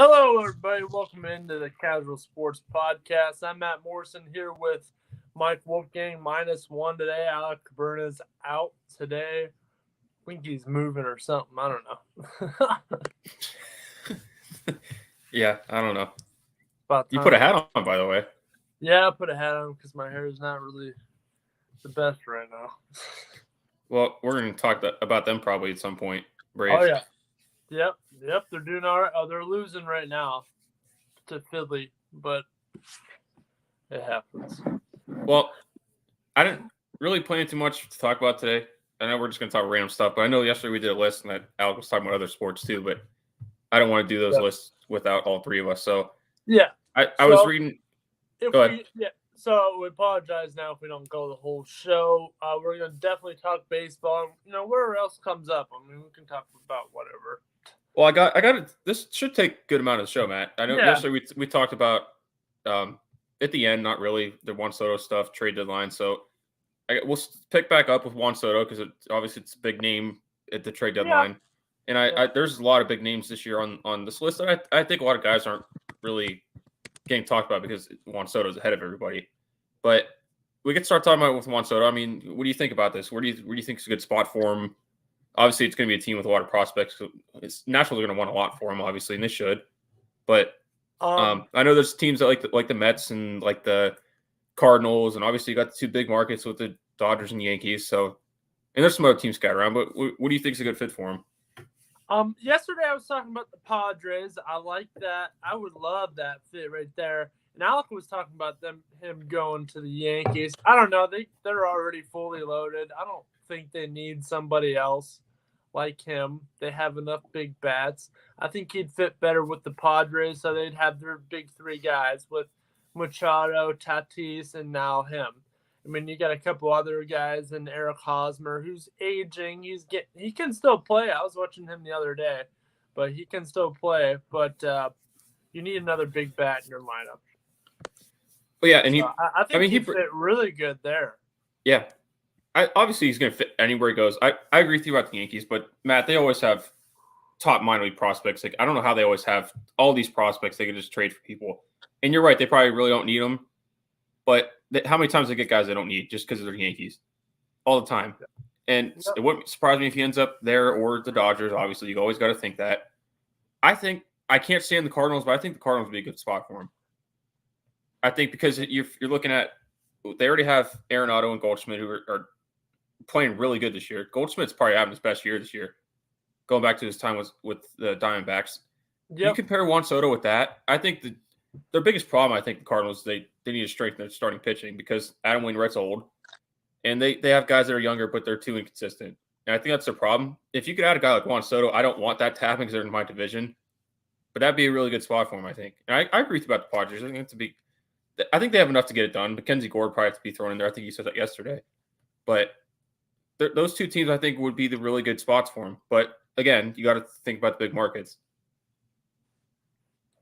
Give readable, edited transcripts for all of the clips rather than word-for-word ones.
Hello, everybody. Welcome into the Casual Sports Podcast. I'm Matt Morrison here with Mike Wolfgang, -1 today. Alec Caberna's out today. I think he's moving or something. I don't know. Yeah, I don't know. About You time. put a hat on, by the way. Yeah, I put a hat on because my hair is not really the best right now. Well, we're going to talk about them probably at some point. Braves. Oh, yeah. Yep. They're doing all right. Oh, they're losing right now to Philly, but it happens. Well, I didn't really plan too much to talk about today. I know we're just going to talk random stuff, but I know yesterday we did a list and that Alec was talking about other sports too, but I don't want to do those lists without all three of us. So, yeah. I was reading. Go ahead. So we apologize now if we don't go the whole show. We're going to definitely talk baseball. Whatever else comes up. I mean, we can talk about whatever. Well, I got it. This should take a good amount of the show, Matt. I know yesterday we talked about at the end, not really the Juan Soto stuff, trade deadline. So we'll pick back up with Juan Soto because obviously it's a big name at the trade deadline. And there's a lot of big names this year on this list. And I think a lot of guys aren't really getting talked about because Juan Soto's ahead of everybody. But we could start talking about it with Juan Soto. I mean, what do you think about this? Where do you think is a good spot for him? Obviously, it's going to be a team with a lot of prospects. So it's naturally going to want a lot for him, obviously, and they should. But I know there's teams that like the Mets and like the Cardinals, and obviously you got the two big markets with the Dodgers and Yankees. So, and there's some other teams scattered around. But what do you think is a good fit for him? Yesterday I was talking about the Padres. I like that. I would love that fit right there. And Alec was talking about him going to the Yankees. I don't know. They're already fully loaded. I don't think they need somebody else like him. They have enough big bats. I think he'd fit better with the Padres, so they'd have their big three guys with Machado, Tatis, and now him. I mean, you got a couple other guys and Eric Hosmer, who's aging. He can still play. I was watching him the other day, but he can still play. But you need another big bat in your lineup. Well, yeah, and I think he fit really good there. Yeah, obviously he's going to fit anywhere he goes. I agree with you about the Yankees, but Matt, they always have top minor league prospects. Like I don't know how they always have all these prospects they can just trade for people. And you're right, they probably really don't need them. But how many times they get guys they don't need just because they're Yankees? All the time. And it wouldn't surprise me if he ends up there or the Dodgers. Obviously, you always got to think that. I can't stand the Cardinals, but I think the Cardinals would be a good spot for him. I think because you're looking at they already have Arenado and Goldschmidt who are playing really good this year. Goldschmidt's probably having his best year this year, going back to his time with the Diamondbacks. Yep. You compare Juan Soto with that. I think their biggest problem, I think the Cardinals, they need to strengthen their starting pitching because Adam Wainwright's old, and they have guys that are younger, but they're too inconsistent. And I think that's their problem. If you could add a guy like Juan Soto, I don't want that to happen because they're in my division, but that'd be a really good spot for him, I think. And I agree with you about the Padres. I think they have enough to get it done. Mackenzie Gore probably has to be thrown in there. I think you said that yesterday. But those two teams, I think, would be the really good spots for him. But, again, you got to think about the big markets.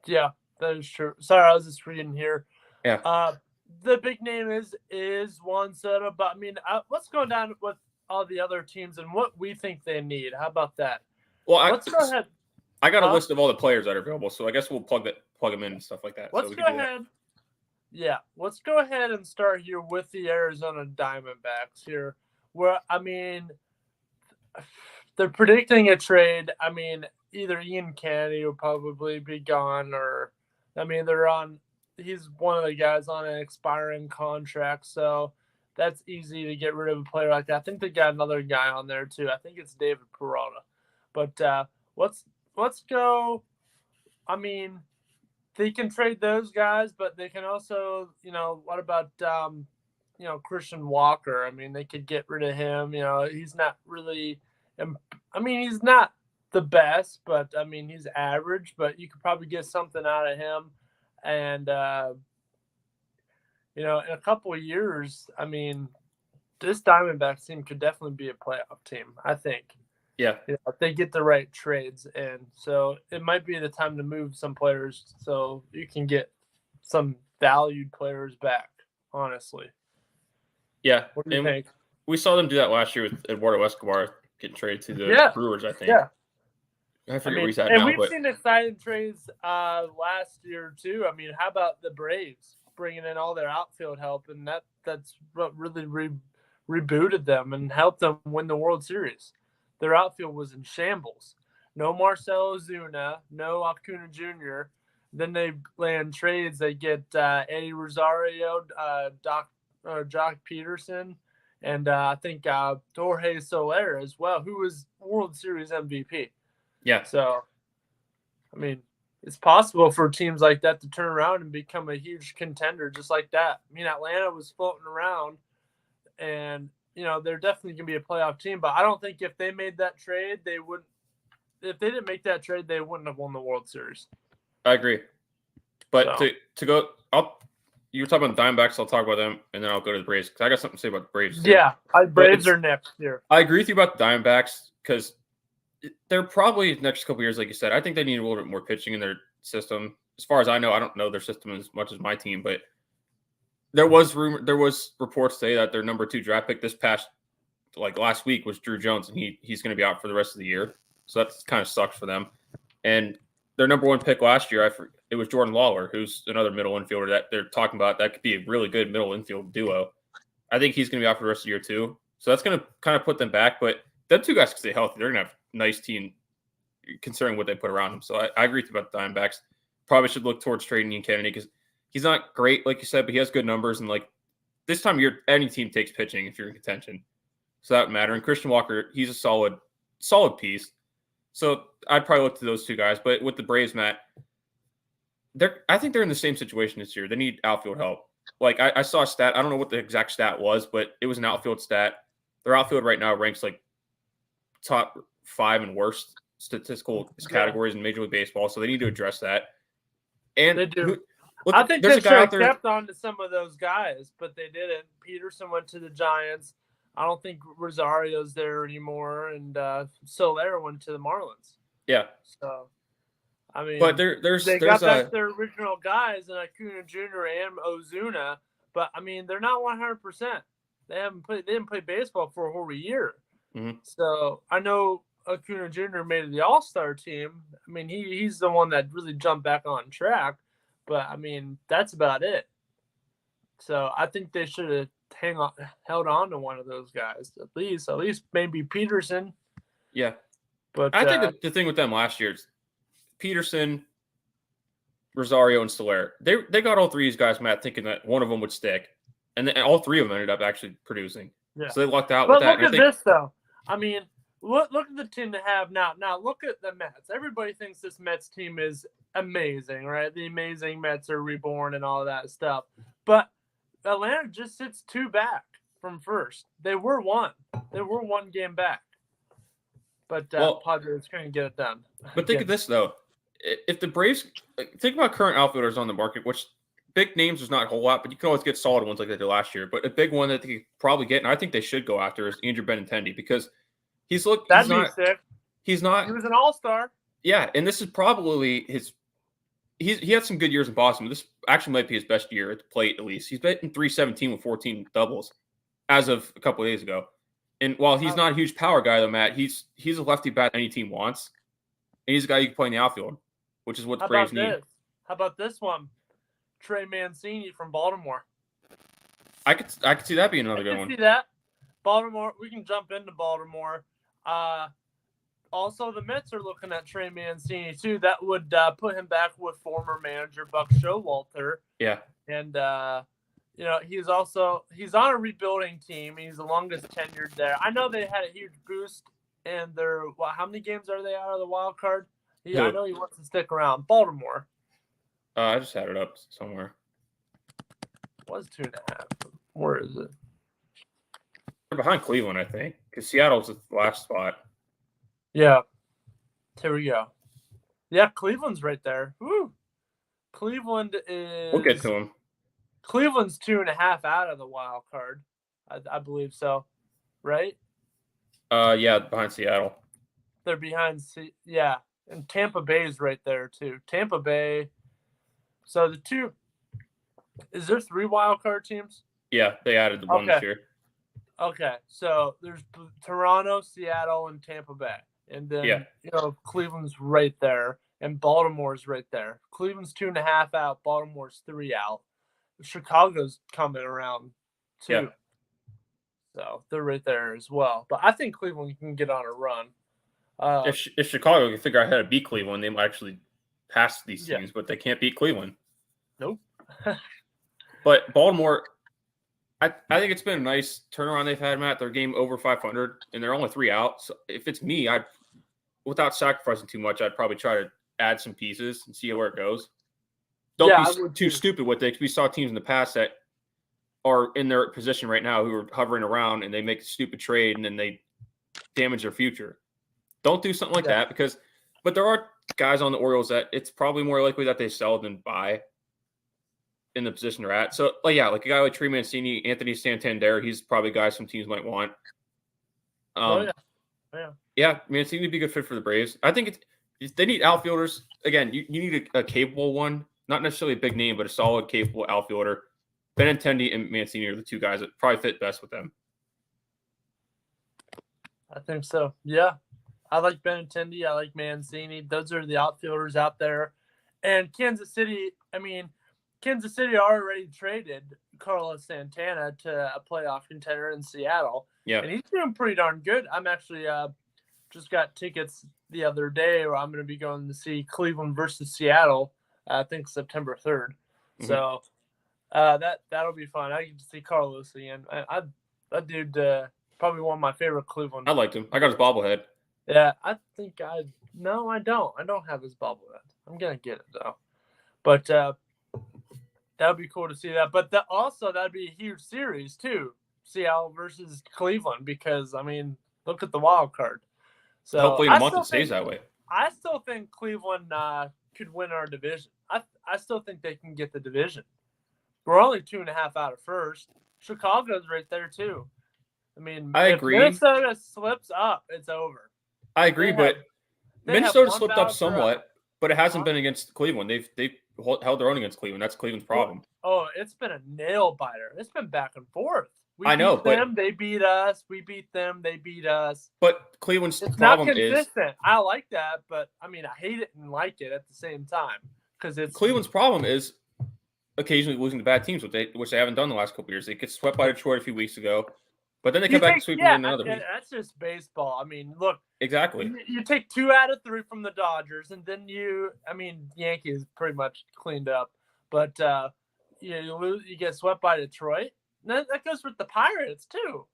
Yeah, that is true. Sorry, I was just reading here. Yeah. The big name is Juan Soto. But, I mean, let's go down with all the other teams and what we think they need. How about that? Well, let's go ahead. I got a list of all the players that are available, so I guess we'll plug them in and stuff like that. Let's go ahead. Yeah, let's go ahead and start here with the Arizona Diamondbacks here, where, I mean, they're predicting a trade. I mean, either Ian Kennedy will probably be gone or, I mean, he's one of the guys on an expiring contract, so that's easy to get rid of a player like that. I think they got another guy on there, too. I think it's David Peralta. But let's go, I mean, they can trade those guys, but they can also, what about, Christian Walker? I mean, they could get rid of him. He's not really, he's not the best, but, he's average, but you could probably get something out of him. And, in a couple of years, this Diamondbacks team could definitely be a playoff team, I think. Yeah. If they get the right trades in. So it might be the time to move some players so you can get some valued players back, honestly. Yeah. What do you think? We saw them do that last year with Eduardo Escobar getting traded to the Brewers, I think. Yeah. I I forget where mean, he's at and now, we've but seen exciting trades last year too. I mean, how about the Braves bringing in all their outfield help, and that's what really rebooted them and helped them win the World Series. Their outfield was in shambles. No Marcell Ozuna, no Acuna Jr. Then they land trades. They get Eddie Rosario, Jock Peterson, and I think Jorge Soler as well, who was World Series MVP. yeah, So, I mean, it's possible for teams like that to turn around and become a huge contender just like that. I mean, Atlanta was floating around, and they're definitely going to be a playoff team. But I don't think if they made that trade, they wouldn't. If they didn't make that trade, they wouldn't have won the World Series. I agree. But So. to go, you were talking about the Diamondbacks. I'll talk about them, and then I'll go to the Braves because I got something to say about the Braves too. Yeah, Braves are next year. I agree with you about the Diamondbacks because they're probably the next couple years, like you said. I think they need a little bit more pitching in their system. As far as I know, I don't know their system as much as my team, but there was reports today that their number 2 draft pick this past last week was Drew Jones, and he's going to be out for the rest of the year. So that kind of sucks for them. And their number 1 pick last year, it was Jordan Lawler, who's another middle infielder that they're talking about that could be a really good middle infield duo. I think he's going to be out for the rest of the year too. So that's going to kind of put them back. But them 2 guys can stay healthy. They're going to have a nice team considering what they put around them. So I agree with you about the Diamondbacks. Probably should look towards trading Ian Kennedy because he's not great, like you said, but he has good numbers. And this time of year, any team takes pitching if you're in contention. So that would matter. And Christian Walker, he's a solid piece. So I'd probably look to those 2 guys. But with the Braves, Matt, I think they're in the same situation this year. They need outfield help. I saw a stat. I don't know what the exact stat was, but it was an outfield stat. Their outfield right now ranks top 5 and worst statistical categories in Major League Baseball. So they need to address that. And they do. Look, I think they should have kept on to some of those guys, but they didn't. Peterson went to the Giants. I don't think Rosario's there anymore, and Soler went to the Marlins. Yeah. So, I mean, but they got back their original guys, and Acuna Jr. and Ozuna. But I mean, they're not 100%. They didn't play baseball for a whole year. Mm-hmm. So I know Acuna Jr. made the All-Star team. I mean, he's the one that really jumped back on track. But I mean, that's about it. So I think they should have held on to one of those guys at least maybe Peterson. Yeah, but I think the thing with them last year is Peterson, Rosario, and Soler. They got all 3 of these guys, Matt, thinking that one of them would stick, and then all 3 of them ended up actually producing. Yeah. So they lucked out with that. But look at this though. I mean, look at the team they have now. Now look at the Mets. Everybody thinks this Mets team is amazing, right? The amazing Mets are reborn and all that stuff. But Atlanta just sits 2 back from first. They were 1 game back. But Padres couldn't get it done. But think of this though. If the Braves think about current outfielders on the market, which big names there's not a whole lot, but you can always get solid ones like they did last year. But a big one that they could probably get, and I think they should go after, is Andrew Benintendi because he was an all-star. Yeah, and this is probably he had some good years in Boston. This actually might be his best year at the plate, at least. He's batting .317 with 14 doubles as of a couple of days ago. And while he's not a huge power guy, though, Matt, he's a lefty bat any team wants. And he's a guy you can play in the outfield, which is what the Braves need. How about this one? Trey Mancini from Baltimore. I could see that being another good one. See that? Baltimore, we can jump into Baltimore. Also, the Mets are looking at Trey Mancini, too. That would put him back with former manager Buck Showalter. Yeah. And, he's on a rebuilding team. He's the longest tenured there. I know they had a huge boost, and how many games are they out of the wild card? I know he wants to stick around. Baltimore. I just had it up somewhere. It was 2.5. Where is it? They're behind Cleveland, I think, because Seattle's the last spot. Yeah. Here we go. Yeah, Cleveland's right there. Woo. Cleveland is... We'll get to them. Cleveland's 2.5 out of the wild card. I believe so. Right? Yeah, behind Seattle. They're behind... Yeah. And Tampa Bay is right there, too. Tampa Bay... So the 2... Is there 3 wild card teams? Yeah, they added the one this year. Okay, so there's Toronto, Seattle, and Tampa Bay. and then Yeah. Cleveland's right there, and Baltimore's right there. Cleveland's 2.5 out, Baltimore's 3 out. Chicago's coming around Yeah. too, so they're right there as well. But I think Cleveland can get on a run. If Chicago can figure out how to beat Cleveland, they might actually pass these Yeah. teams, but they can't beat Cleveland. Nope. But Baltimore, I think it's been a nice turnaround they've had, Matt. Their game over 500, and they're only 3 out. So if it's me, without sacrificing too much, I'd probably try to add some pieces and see where it goes. Don't be too stupid with it, because we saw teams in the past that are in their position right now who are hovering around, and they make a stupid trade, and then they damage their future. Don't do something like that, but there are guys on the Orioles that it's probably more likely that they sell than buy in the position they're at. So, like a guy like Trey Mancini, Anthony Santander, he's probably a guy some teams might want. Yeah, Mancini would be a good fit for the Braves. I think they need outfielders. Again, you need a capable one, not necessarily a big name, but a solid, capable outfielder. Benintendi and Mancini are the two guys that probably fit best with them. I think so. Yeah. I like Benintendi. I like Mancini. Those are the outfielders out there. And Kansas City already traded Carlos Santana to a playoff contender in Seattle. Yeah. And he's doing pretty darn good. I'm actually just got tickets the other day where I'm going to be going to see Cleveland versus Seattle, I think September 3rd. Mm-hmm. So that'll be fun. I get to see Carlos again. That dude probably one of my favorite Cleveland. I liked him. I got his bobblehead. Yeah, I think no, I don't. I don't have his bobblehead. I'm going to get it, though. But that would be cool to see that. But that'd be a huge series, too. Seattle versus Cleveland, because, I mean, look at the wild card. So hopefully in a month it stays that way. I still think Cleveland could win our division. I still think they can get the division. We're only 2.5 out of first. Chicago's right there, too. I mean, I agree. Minnesota slips up, it's over. I agree, but Minnesota slipped up somewhat, but it hasn't been against Cleveland. They've held their own against Cleveland. That's Cleveland's problem. Oh, it's been a nail biter. It's been back and forth. I know, but them, they beat us. We beat them, they beat us. But Cleveland's problem is not consistent. I like that, but I mean, I hate it and like it at the same time, because it's Cleveland's problem is occasionally losing to bad teams, which they haven't done the last couple of years. They get swept by Detroit a few weeks ago. But then they come back and sweep them in another week. That's just baseball. I mean, look. Exactly. You take 2 out of 3 from the Dodgers, and then Yankees pretty much cleaned up. But you get swept by Detroit. That goes with the Pirates too.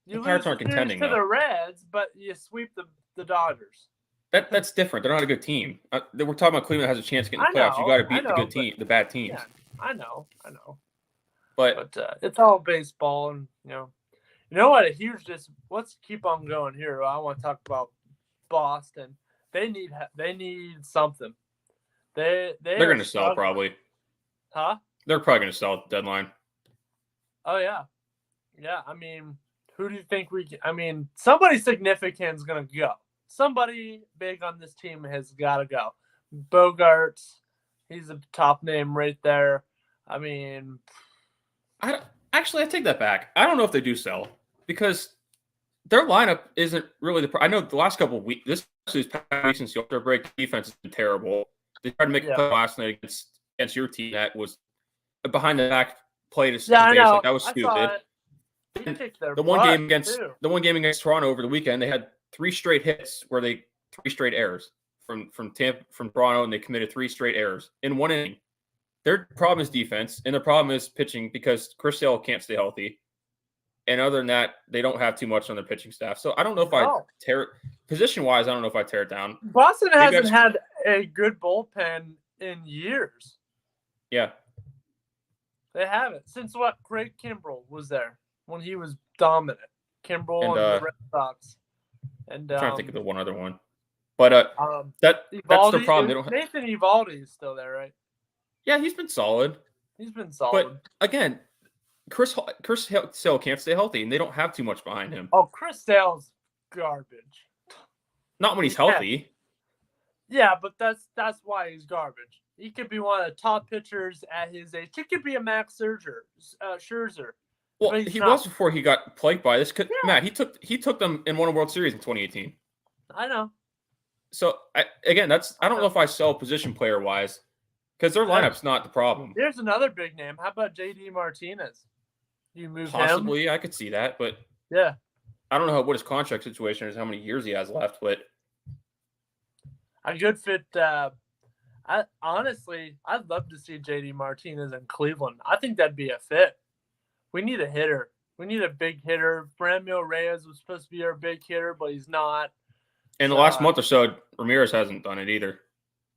The Pirates aren't contending to the Reds, but you sweep the Dodgers. That's different. They're not a good team. We're talking about Cleveland has a chance to get in the playoffs. You got to beat the good team, the bad teams. Yeah, I know. But it's all baseball, and you know what? Let's keep on going here. I want to talk about Boston. They need something. They're going to sell probably. Huh? They're probably going to sell at the deadline. Oh yeah. I mean, who do you think somebody significant is going to go. Somebody big on this team has got to go. Bogarts, he's a top name right there. I mean, I take that back. I don't know if they do sell, because their lineup isn't really I know the last couple of weeks, this past since the All-Star break, defense has been terrible. They tried to make a play last night against your team that was a behind the back play to base. Like, that was stupid. The one game against Toronto over the weekend, they had 3 straight hits where 3 straight errors from Toronto, and they committed 3 straight errors in one inning. Their problem is defense, and the problem is pitching, because Chris Sale can't stay healthy. And other than that, they don't have too much on their pitching staff. So I don't know if I tear it position-wise. I don't know if I tear it down. Boston hasn't had a good bullpen in years. Yeah. They haven't. Since Craig Kimbrell was there when he was dominant. Kimbrell and the Red Sox. And I'm trying to think of the one other one. But that's the problem. They don't Nathan Eovaldi is still there, right? Yeah, he's been solid. But again, Chris Sale can't stay healthy, and they don't have too much behind him. Oh, Chris Sale's garbage. Not when he's healthy. Yeah, but that's why he's garbage. He could be one of the top pitchers at his age. He could be a Max Scherzer. Well, he was before he got plagued by this. Matt, he took them and won a World Series in 2018. I know. So I don't know if I sell position player wise because their lineup's not the problem. Here's another big name. How about JD Martinez? You move Possibly, him? I could see that, but Yeah. I don't know what his contract situation is, how many years he has left, but A good fit. I'd love to see JD Martinez in Cleveland. I think that'd be a fit. We need a hitter. We need a big hitter. Franmil Reyes was supposed to be our big hitter, but he's not. in the last month or so, Ramirez hasn't done it either.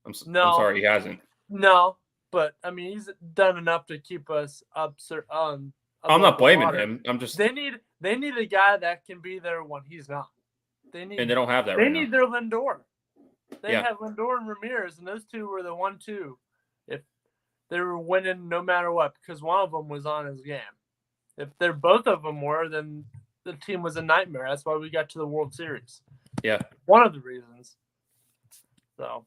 I'm sorry, he hasn't. No, but I mean, he's done enough to keep us up. I'm not blaming him. I'm just they need a guy that can be there when he's not. And they don't have that. They need their Lindor. They Yeah. have Lindor and Ramirez, and those two were the 1-2. If they were winning no matter what, because one of them was on his game. If they're both of them were, then the team was a nightmare. That's why we got to the World Series. Yeah. One of the reasons. So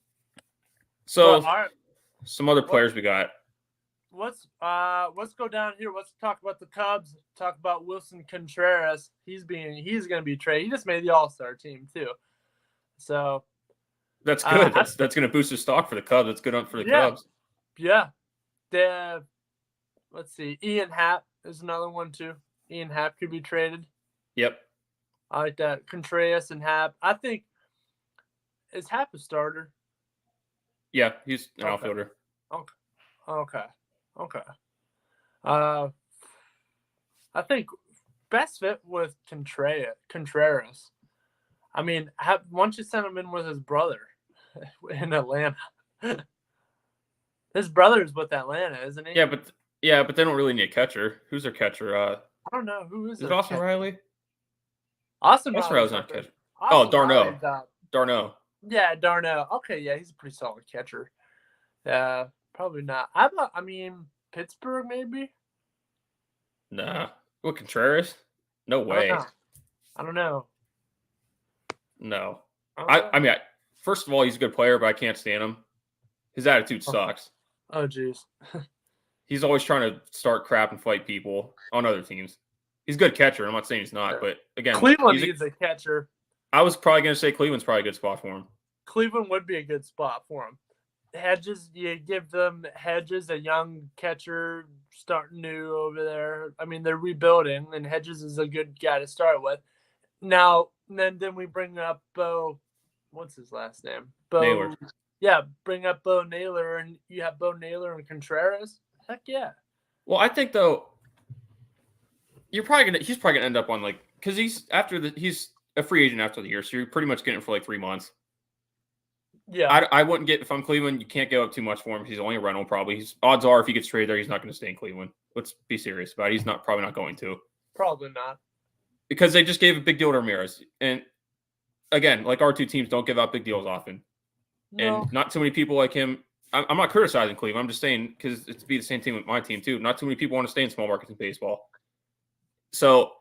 some other players we got. Let's go down here. Let's talk about the Cubs. Talk about Wilson Contreras. He's going to be traded. He just made the All-Star team too. So that's good. That's going to boost the stock for the Cubs. That's good for the Cubs. Yeah. Let's see. Ian Happ is another one too. Ian Happ could be traded. Yep. I like that. Contreras and Happ. I think, is Happ a starter? Yeah, he's an outfielder. Okay. I think best fit with Contreras. I mean, why don't you send him in with his brother in Atlanta? His brother's with Atlanta, isn't he? Yeah, but they don't really need a catcher. Who's their catcher? I don't know. Who is it? Austin Riley? Austin Riley's not a catcher. Darno. Darno. Yeah, Darno. Okay, yeah, he's a pretty solid catcher. Probably not. Pittsburgh maybe? Nah. What, Contreras? No way. I don't know. No. I mean, first of all, he's a good player, but I can't stand him. His attitude sucks. Oh, jeez. He's always trying to start crap and fight people on other teams. He's a good catcher. I'm not saying he's not, but again, Cleveland needs a catcher. I was probably going to say Cleveland's probably a good spot for him. Cleveland would be a good spot for him. Hedges, you give them Hedges, a young catcher, starting new over there. I mean, they're rebuilding, and Hedges is a good guy to start with. Now, then we bring up Bo. What's his last name? Bo Naylor. Yeah, bring up Bo Naylor, and you have Bo Naylor and Contreras. Heck yeah. Well, I think though, he's probably gonna end up on because he's a free agent after the year, so you're pretty much getting it for 3 months. Yeah, I wouldn't get, if I'm Cleveland, you can't give up too much for him. He's only a rental probably. Odds are if he gets traded there, he's not going to stay in Cleveland. Let's be serious about it. He's probably not going to. Probably not. Because they just gave a big deal to Ramirez. And again, our two teams don't give out big deals often. No. And not too many people like him. I'm not criticizing Cleveland. I'm just saying, because it's be the same thing with my team too. Not too many people want to stay in small markets in baseball. So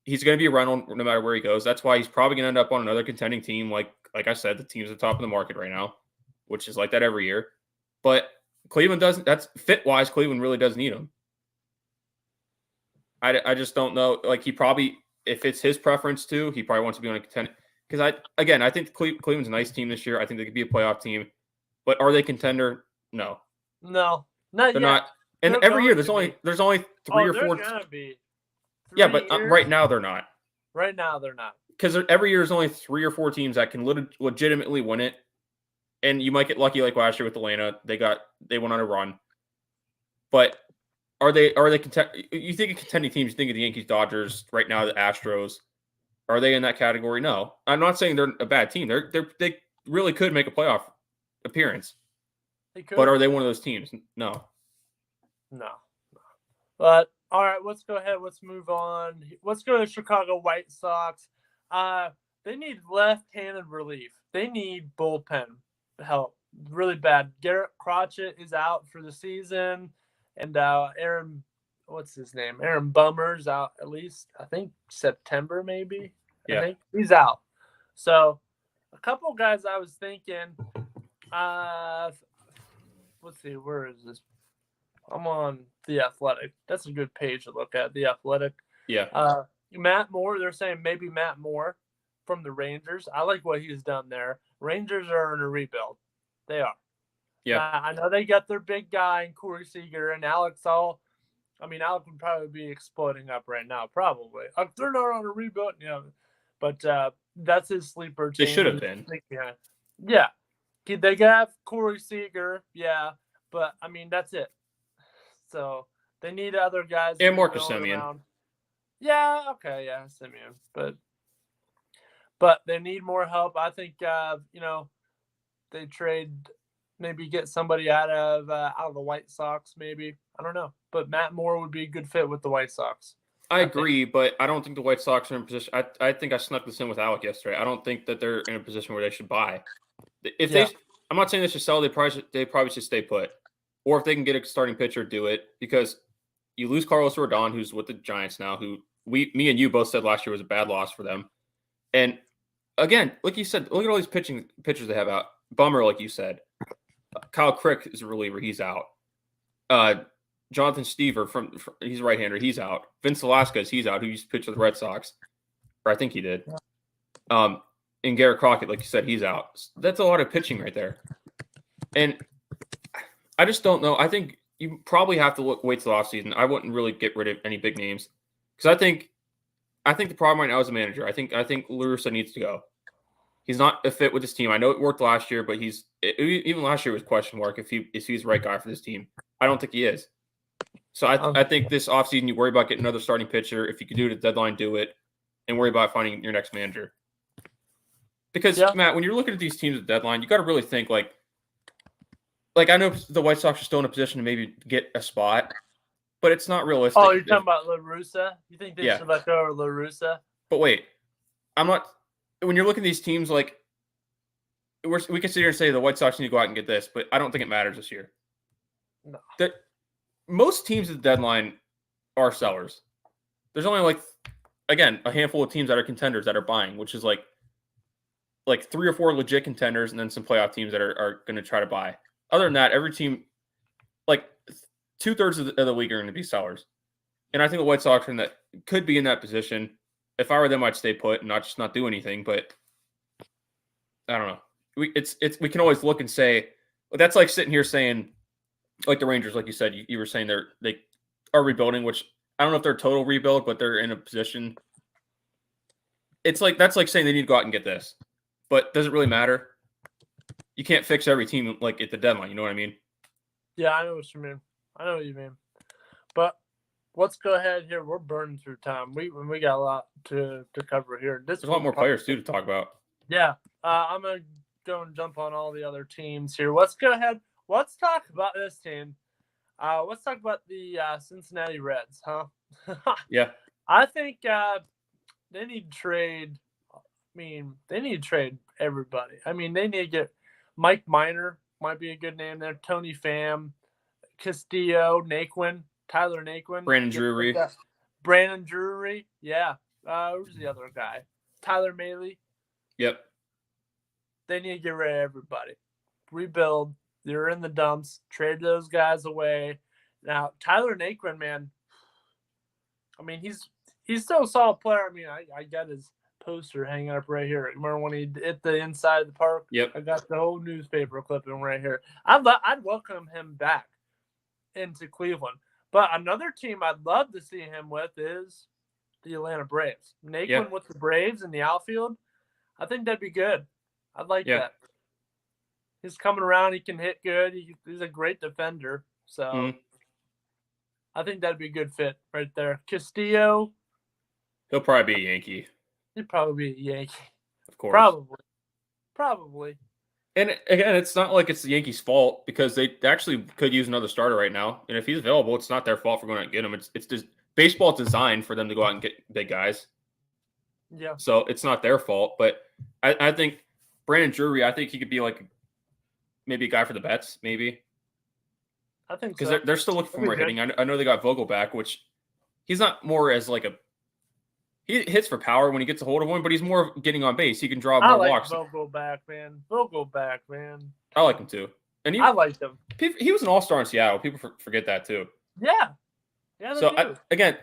he's going to be a rental no matter where he goes. That's why he's probably going to end up on another contending team. Like I said, the team's at the top of the market right now, which is like that every year. But Cleveland doesn't. That's fit-wise, Cleveland really does need him. I just don't know. He probably, if it's his preference too, he probably wants to be on a contender. Because I think Cleveland's a nice team this year. I think they could be a playoff team. But are they contender? No. No. They're not. And every year there's only 3 or 4. They're gonna be. Yeah, but right now they're not. Right now they're not. Because every year there's only 3 or 4 teams that can legitimately win it, and you might get lucky like last year with Atlanta. They went on a run, but are they you think of contending teams? You think of the Yankees, Dodgers, right now the Astros. Are they in that category? No, I'm not saying they're a bad team. They really could make a playoff appearance. They could. But are they one of those teams? No. But all right, let's go ahead. Let's move on. Let's go to Chicago White Sox. They need left-handed relief. They need bullpen help really bad. Garrett Crotchet is out for the season, and Aaron, what's his name? Aaron Bummer's out at least, I think, September maybe. Yeah. I think he's out. So a couple of guys I was thinking, let's see, where is this? I'm on The Athletic. That's a good page to look at, The Athletic. Yeah. Matt Moore, they're saying maybe Matt Moore. from the Rangers. I like what he's done there. Rangers are in a rebuild. They are. Yeah. Now, I know they got their big guy in Corey Seager and Alex All. I mean, Alex would probably be exploding up right now, probably. They're not on a rebuild, But that's his sleeper team. They should have been. Yeah. They have Corey Seager, yeah. But, I mean, that's it. So they need other guys. And Marcus Semien. Yeah, okay, yeah, Semien. But they need more help. I think, they trade, maybe get somebody out of the White Sox, maybe. I don't know. But Matt Moore would be a good fit with the White Sox. I agree, but I don't think the White Sox are in position. I think I snuck this in with Alec yesterday. I don't think that they're in a position where they should buy. I'm not saying they should sell. They probably should stay put. Or if they can get a starting pitcher, do it, because you lose Carlos Rodon, who's with the Giants now, who me and you both said last year was a bad loss for them. And again, like you said, look at all these pitchers they have out. Bummer, like you said. Kyle Crick is a reliever. He's out. Jonathan Stever he's a right-hander. He's out. Vince Velasquez, he's out. Who used to pitch with the Red Sox, or I think he did. And Garrett Crockett, like you said, he's out. That's a lot of pitching right there. And I just don't know. I think you probably have to wait till the offseason. I wouldn't really get rid of any big names because I think the problem right now is the manager. I think La Russa needs to go. He's not a fit with this team. I know it worked last year, but even last year was question mark if he's the right guy for this team. I don't think he is. So I think this offseason you worry about getting another starting pitcher. If you can do it at the deadline, do it, and worry about finding your next manager. Because Matt, when you're looking at these teams at the deadline, you got to really think like I know the White Sox are still in a position to maybe get a spot, but it's not realistic. Oh, you're talking about La Russa? You think they should let go of La Russa? But wait, I'm not. When you're looking at these teams, like we can sit here and say the White Sox need to go out and get this, but I don't think it matters this year. No. Most teams at the deadline are sellers. There's only a handful of teams that are contenders that are buying, which is like 3 or 4 legit contenders and then some playoff teams that are going to try to buy. Other than that, every team, 2/3 of the league are going to be sellers. And I think the White Sox could be in that position. If I were them, I'd stay put and not do anything. But I don't know. We can always look and say, well, that's like sitting here saying, like the Rangers, like you said, you were saying they are rebuilding, which I don't know if they're a total rebuild, but they're in a position. That's like saying they need to go out and get this. But does it really matter? You can't fix every team at the deadline. You know what I mean? Yeah, I know what you mean. But let's go ahead here. We're burning through time. We got a lot to cover here. There's a lot more players too to talk about. Yeah, I'm gonna go and jump on all the other teams here. Let's go ahead. Let's talk about this team. Let's talk about the Cincinnati Reds, huh? Yeah. I think they need to trade. They need to trade everybody. They need to get Mike Minor, might be a good name there. Tony Pham, Castillo, Tyler Naquin. Brandon Drury. Yeah. Who's the other guy? Tyler Mahle. Yep. They need to get rid of everybody. Rebuild. They're in the dumps. Trade those guys away. Now, Tyler Naquin, man, he's still a solid player. I got his poster hanging up right here. Remember when he hit the inside of the park? Yep. I got the whole newspaper clipping right here. I'd welcome him back into Cleveland. But another team I'd love to see him with is the Atlanta Braves. Naquin with the Braves in the outfield, I think that'd be good. I'd like that. He's coming around. He can hit good. He's a great defender. So I think that'd be a good fit right there. Castillo. He'll probably be a Yankee. He'd probably be a Yankee. Of course. Probably. And again, it's not like it's the Yankees' fault because they actually could use another starter right now. And if he's available, it's not their fault for going out and get him. It's just baseball's designed for them to go out and get big guys. Yeah. So it's not their fault. But I think Brandon Drury, I think he could be maybe a guy for the Mets, maybe. I think because they're still looking for more hitting. I know they got Vogel back, which he's not more as he hits for power when he gets a hold of one, but he's more getting on base. He can draw more walks. Vogel back, man. I like him too. And I liked him. He was an all-star in Seattle. People forget that too. Yeah. So I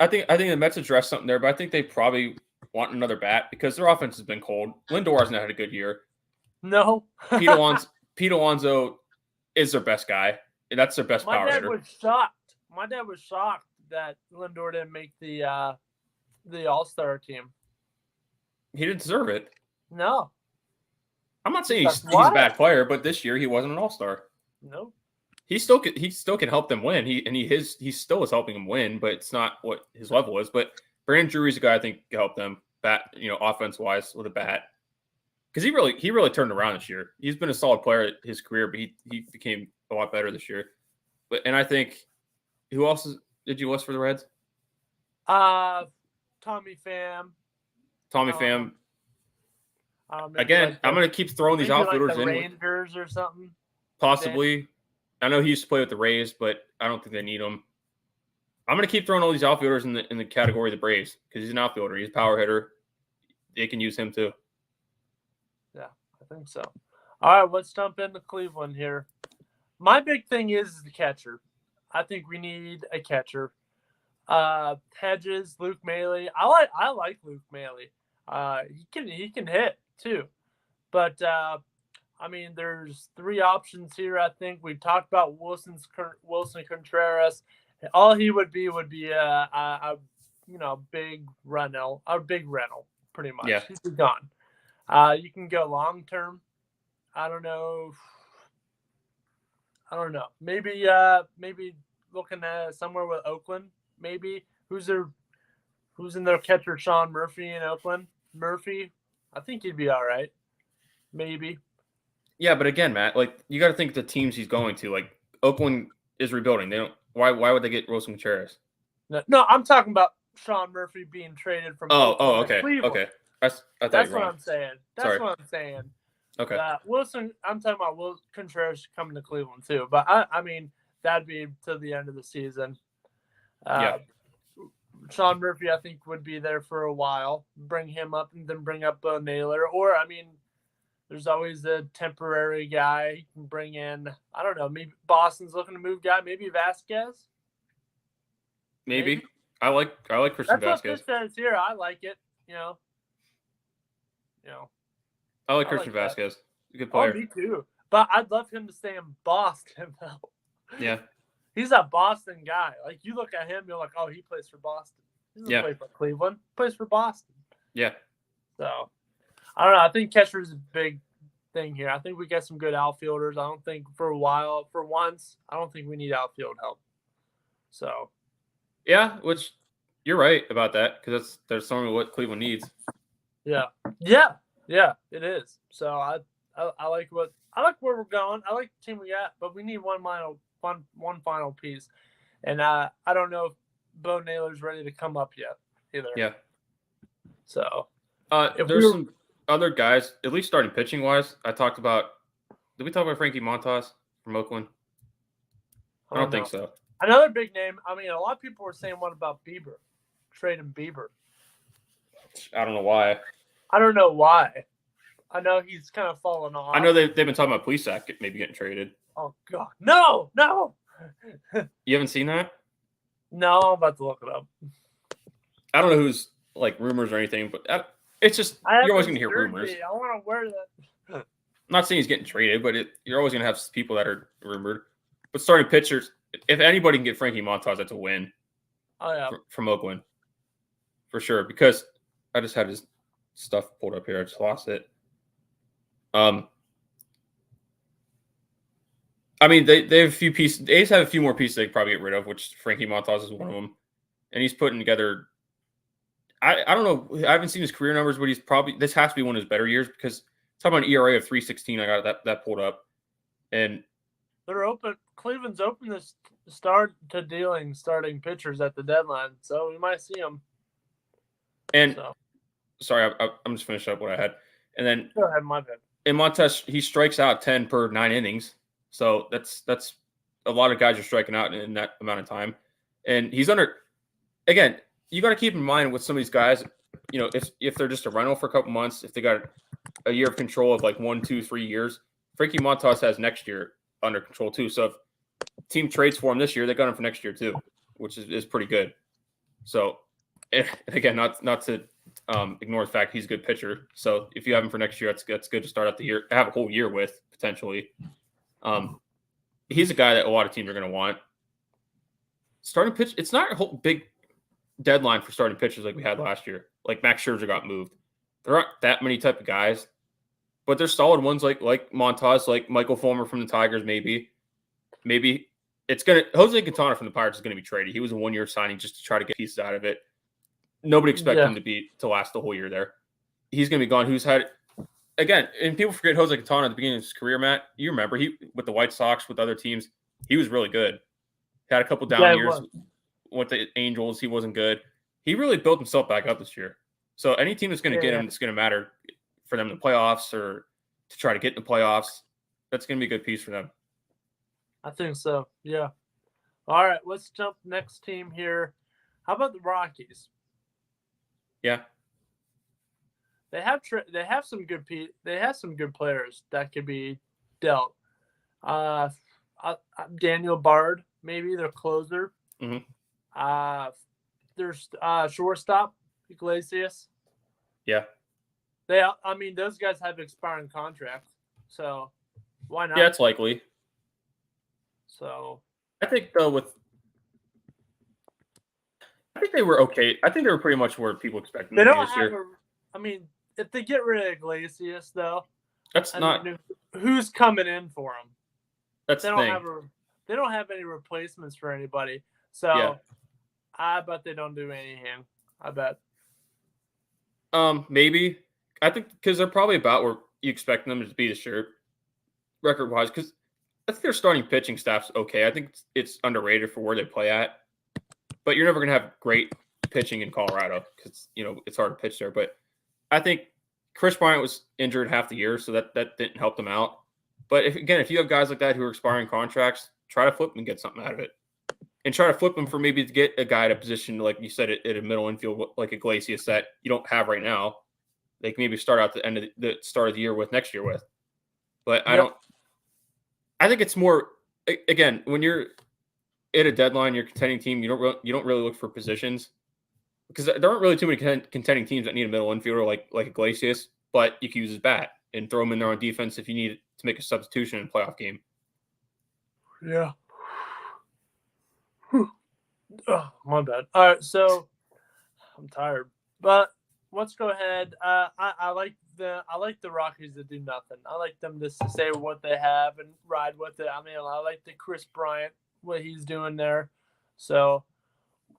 think the Mets addressed something there, but I think they probably want another bat because their offense has been cold. Lindor hasn't had a good year. No. Pete Alonso is their best guy. That's their best power hitter. My dad was shocked that Lindor didn't make the All-Star team. He didn't deserve it. No. I'm not saying he's a bad player, but this year he wasn't an All-Star. No. He still can help them win. He still is helping them win, but it's not what his level is. But Brandon Drury's a guy I think can help them offense wise with a bat. Because he really turned around this year. He's been a solid player his career, but he became a lot better this year. And I think who else did you list for the Reds? Tommy Pham. Again, I'm going to keep throwing these outfielders the in. Rangers or something. Possibly. I know he used to play with the Rays, but I don't think they need him. I'm going to keep throwing all these outfielders in the category of the Braves because he's an outfielder. He's a power hitter. They can use him too. Yeah, I think so. All right, let's jump into Cleveland here. My big thing is the catcher. I think we need a catcher. Hedges, Luke Maile. I like Luke Maile. He can hit too, but there's three options here. I think we talked about Wilson Contreras. All he would be a big rental, pretty much. Yeah. He's gone. You can go long term. I don't know. Maybe looking at somewhere with Oakland. Maybe who's in their catcher? Sean Murphy in Oakland. Murphy, I think he'd be all right. Maybe. Yeah, but again, Matt, like you got to think the teams he's going to. Like Oakland is rebuilding. They don't. Why would they get Wilson Contreras? No, I'm talking about Sean Murphy being traded from. Okay. That's what I'm saying. What I'm saying. Okay. Wilson, I'm talking about Wilson Contreras coming to Cleveland too, but that'd be to the end of the season. Yeah. Sean Murphy, I think, would be there for a while. Bring him up and then bring up Bo Naylor. Or, there's always a temporary guy you can bring in. I don't know. Maybe Boston's looking to move guy. Maybe Vasquez. Maybe. I like Christian Vasquez. That's what this says here. I like it. I like Christian Vasquez. He's a good player. Oh, me too. But I'd love him to stay in Boston, though. Yeah. He's a Boston guy. Like, you look at him, you're like, oh, he plays for Boston. He doesn't play for Cleveland. He plays for Boston. Yeah. So, I don't know. I think catcher is a big thing here. I think we get some good outfielders. I don't think for once, I don't think we need outfield help. So. Yeah, which you're right about that because that's some of what Cleveland needs. Yeah, it is. So I like where we're going. I like the team we got, but we need one final piece. And I don't know if Bo Naylor's ready to come up yet either. Yeah. So there's some other guys, at least starting pitching wise. Did we talk about Frankie Montas from Oakland? I don't think so. Another big name. A lot of people were saying, what about Bieber? Trading Bieber. I don't know why. I know he's kind of fallen off. I know they've been talking about Plesac maybe getting traded. Oh, God. No. You haven't seen that? No, I'm about to look it up. I don't know who's like rumors or anything, but it's just you're always going to hear rumors. I want to wear that. I'm not saying he's getting traded, but you're always going to have people that are rumored. But starting pitchers, if anybody can get Frankie Montas, that's a win. Oh, yeah. From Oakland. For sure, because I just had his stuff pulled up here. I just lost it. They have a few pieces. The A's have a few more pieces they could probably get rid of, which Frankie Montas is one of them. And he's putting together. I don't know. I haven't seen his career numbers, but this has to be one of his better years because talking about an ERA of 3.16. I got that pulled up, and they're open. Cleveland's open to start to dealing starting pitchers at the deadline, so we might see them. And sorry, I'm just finishing up what I had, and then go ahead, my bad. In Montes, he strikes out 10 per 9 innings, so that's a lot of guys are striking out in that amount of time, and he's under. Again, you got to keep in mind with some of these guys, if they're just a rental for a couple months, if they got a year of control of like 1, 2, 3 years, Frankie Montas has next year under control too. So if team trades for him this year, they got him for next year too, which is pretty good. So, again, not to ignore the fact he's a good pitcher. So if you have him for next year, that's good to start out the year, have a whole year with potentially. He's a guy that a lot of teams are going to want. Starting pitch, it's not a whole big deadline for starting pitchers like we had last year. Like Max Scherzer got moved. There aren't that many type of guys, but there's solid ones like Montas, like Michael Fulmer from the Tigers. Maybe it's gonna Jose Quintana from the Pirates is gonna be traded. He was a 1-year signing just to try to get pieces out of it. Nobody expected him to last the whole year there. He's gonna be gone. Who's had again, and people forget Jose Quintana at the beginning of his career, Matt. You remember he with the White Sox, with other teams, he was really good. Had a couple down years with the Angels, he wasn't good. He really built himself back up this year. So any team that's going to get him, it's going to matter for them in the playoffs or to try to get in the playoffs. That's going to be a good piece for them. I think so. Yeah. All right, let's jump next team here. How about the Rockies? Yeah. They have some good players that could be dealt. Daniel Bard, maybe their closer. Mm-hmm. There's shortstop Iglesias. Yeah. Those guys have expiring contracts, so why not? Yeah, it's likely. So I think though I think they were okay. I think they were pretty much where people expected them to be this year. If they get rid of Iglesias, though, who's coming in for them? That's they the thing. They don't have any replacements for anybody. So yeah. I bet they don't do anything. I bet. Maybe. I think because they're probably about where you expect them to be this year, record-wise. Because I think their starting pitching staff's okay. I think it's underrated for where they play at. But you're never going to have great pitching in Colorado because, it's hard to pitch there. But I think Chris Bryant was injured half the year, so that didn't help them out. But if you have guys like that who are expiring contracts, try to flip them and get something out of it. And try to flip them for maybe to get a guy at a position, like you said, at a middle infield, like Iglesias that you don't have right now. They can maybe start out the start of the year with next year with. But I think it's more, again, when you're at a deadline, you're a contending team, you don't really look for positions. Because there aren't really too many contending teams that need a middle infielder like Iglesias, but you can use his bat and throw him in there on defense if you need to make a substitution in a playoff game. Yeah. Oh, my bad. All right, so I'm tired, but let's go ahead. I like the Rockies to do nothing. I like them just to say what they have and ride with it. I like the Chris Bryant, what he's doing there. So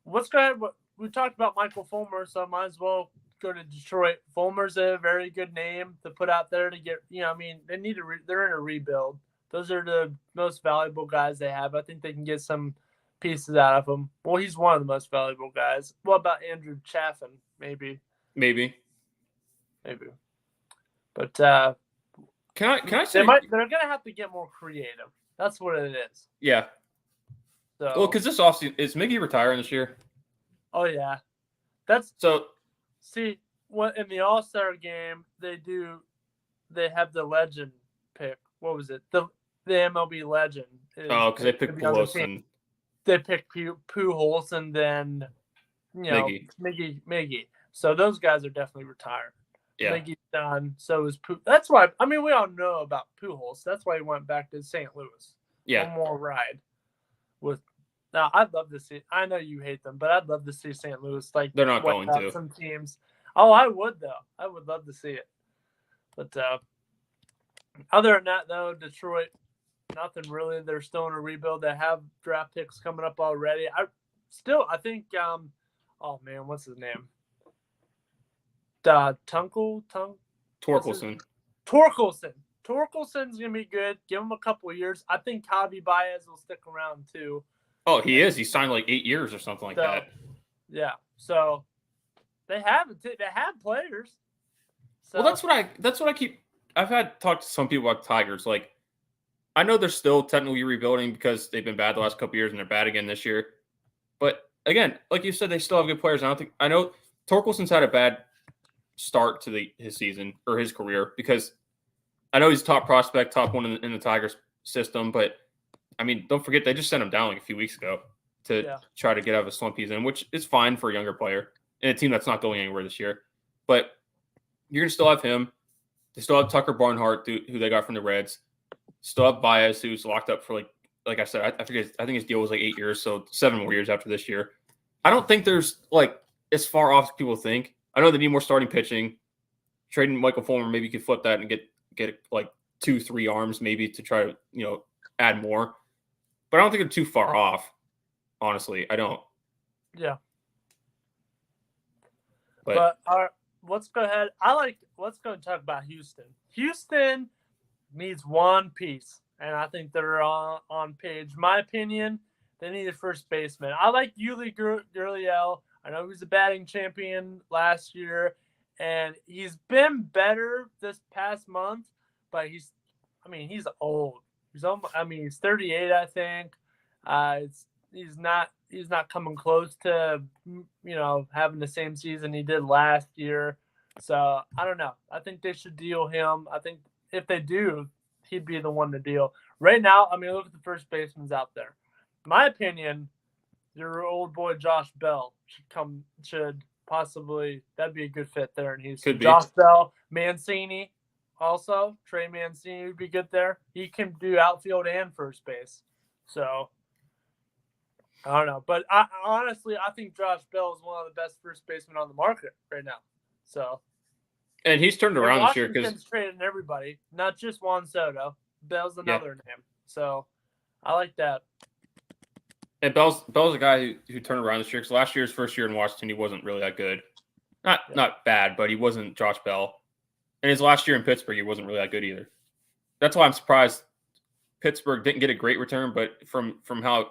let's go ahead. We talked about Michael Fulmer, so I might as well go to Detroit. Fulmer's a very good name to put out there to get. They need they're in a rebuild. Those are the most valuable guys they have. I think they can get some pieces out of him. Well, he's one of the most valuable guys. What about Andrew Chaffin? Maybe. But can I say they're gonna have to get more creative. That's what it is. Yeah. So because this offseason is Miggy retiring this year? Oh yeah. See what in the All-Star game they have the legend pick. What was it? The MLB legend. Because they picked Pujols. They picked Pujols and then Miggy. So those guys are definitely retired. Yeah. Miggy's done. So is Pujols. That's why we all know about Pujols. That's why he went back to St. Louis. Yeah. One more ride with. Now I'd love to see. I know you hate them, but I'd love to see St. Louis they're not going to some teams. Oh, I would though. I would love to see it. But other than that, though, Detroit, nothing really. They're still in a rebuild. They have draft picks coming up already. I think. Oh man, what's his name? Torkelson. Torkelson's gonna be good. Give him a couple of years. I think Javi Baez will stick around too. Oh, he is. He signed like 8 years or something like that. Yeah. So they have players. So, well, that's what I keep. I've had talked to some people about the Tigers. Like, I know they're still technically rebuilding because they've been bad the last couple of years and they're bad again this year. But again, like you said, they still have good players. I know Torkelson's had a bad start to his season or his career because I know he's a top prospect, top one in the Tigers system, but don't forget they just sent him down like a few weeks ago to try to get out of a slump he's in, which is fine for a younger player and a team that's not going anywhere this year. but you're gonna still have him. They still have Tucker Barnhart, who they got from the Reds. Still have Baez, who's locked up for like I said, I think his deal was like 8 years, so 7 more years after this year. I don't think there's like as far off as people think. I know they need more starting pitching. Trading Michael Fulmer, maybe you could flip that and get like 2-3 arms maybe to try to add more. But I don't think they're too far off. Honestly, I don't. Yeah. But let's go ahead. Let's go and talk about Houston. Houston needs one piece, and I think they're on page. My opinion, they need a first baseman. I like Yuli Gurriel. I know he was a batting champion last year, and he's been better this past month, but he's old. He's 38, I think. He's not coming close to having the same season he did last year. So I don't know. I think they should deal him. I think if they do, he'd be the one to deal. Right now, look at the first basemen out there. In my opinion, your old boy Josh Bell should possibly, that'd be a good fit there in Houston. Could be. Josh Bell, Mancini, also Trey Mancini would be good there. He can do outfield and first base. So I don't know, but honestly, I think Josh Bell is one of the best first basemen on the market right now. So, and he's turned around this year because trading everybody, not just Juan Soto. Bell's another name. So, I like that. And Bell's a guy who turned around this year because last year's first year in Washington, he wasn't really that good. Not bad, but he wasn't Josh Bell. And his last year in Pittsburgh, he wasn't really that good either. That's why I'm surprised Pittsburgh didn't get a great return, but from how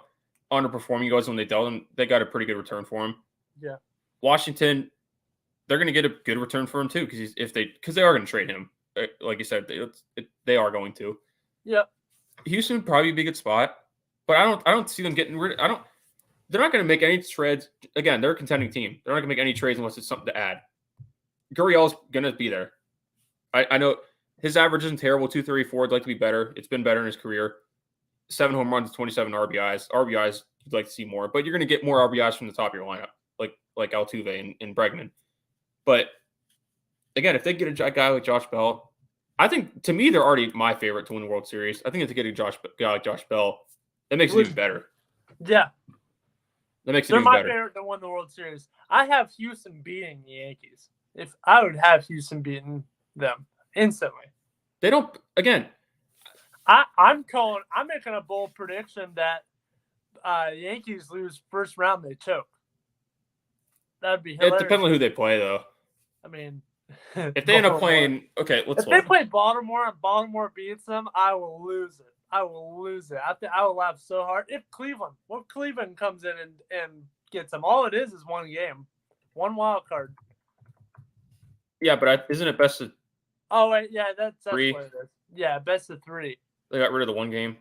underperforming he was when they dealt him, they got a pretty good return for him. Yeah. Washington, they're going to get a good return for him too because they are going to trade him. Like you said, they are going to. Yeah. Houston would probably be a good spot, but I don't see them getting rid. They're not going to make any trades. Again, they're a contending team. They're not going to make any trades unless it's something to add. Gurriel's going to be there. I know his average isn't terrible. 234. I'd like to be better. It's been better in his career. 7 home runs, 27 RBIs. RBIs, you'd like to see more, but you're going to get more RBIs from the top of your lineup, like Altuve and Bregman. But again, if they get a guy like Josh Bell, I think to me they're already my favorite to win the World Series. I think if they get a guy like Josh Bell, that makes it even better. Yeah, that makes it even better. They're my favorite to win the World Series. I have Houston beating the Yankees. If I would have Houston beating them instantly. They don't. Again, I'm making a bold prediction that Yankees lose first round, they choke. That'd be hilarious. It depends on who they play, though. I mean, if they end up playing, okay, let's. If they play Baltimore and Baltimore beats them, I will lose it. I will laugh so hard. If Cleveland comes in and gets them, all it is one game, one wild card. Yeah, but isn't it best of? Oh wait, yeah, that's 3? what it is. Yeah, best of 3. They got rid of the one game.